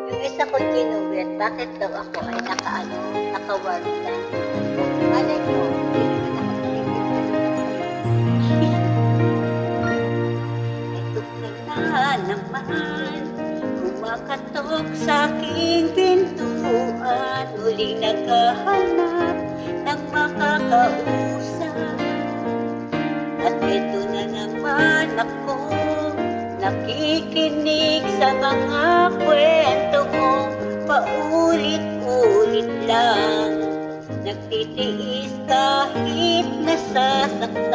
Yung isa ko ginuwit, bakit daw ako ay naka-warm lang? Malay mo, hindi naman nakasingit ka ito na naman, kumakatok sa aking pintuan, muling naghahanap ng makakausap. At ito na naman ako, nakikinig sa mga kwento mo, paulit-ulit lang, nagtitiis kahit nasasaktan.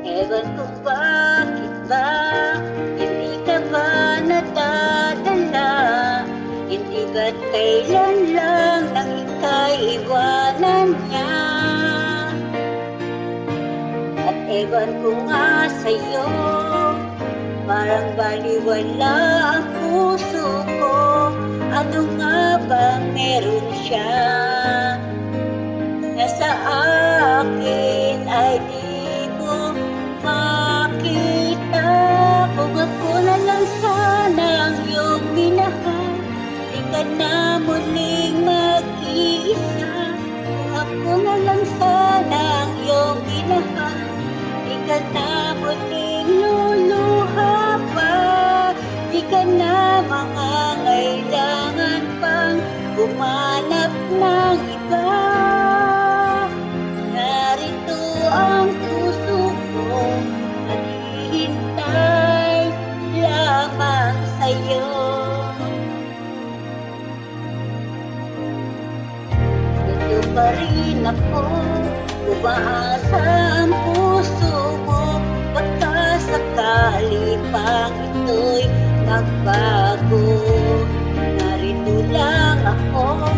Ewan ko bakit ba, hindi ka ba nadadala? Hindi ba't kailan lang nang ika'y iwanan niya? At ewan ko nga sa'yo, parang baliwala ang puso ko. Ano nga bang meron siya na sa akin ay di mo makita? Kung ako na lang sana ang iyong minahal, di ka na muling mag-iisa. Kung ako na lang sana ang iyong minahal, di ka na muling luluha pa. Di ka na mangangailangan pang humanap ng iba. Narito ang puso ko, naghihintay lamang sa'yo. Ito pa rin ako, umaasa ang puso mo, baka sakali pang ito'y magbago. Narito lang ako,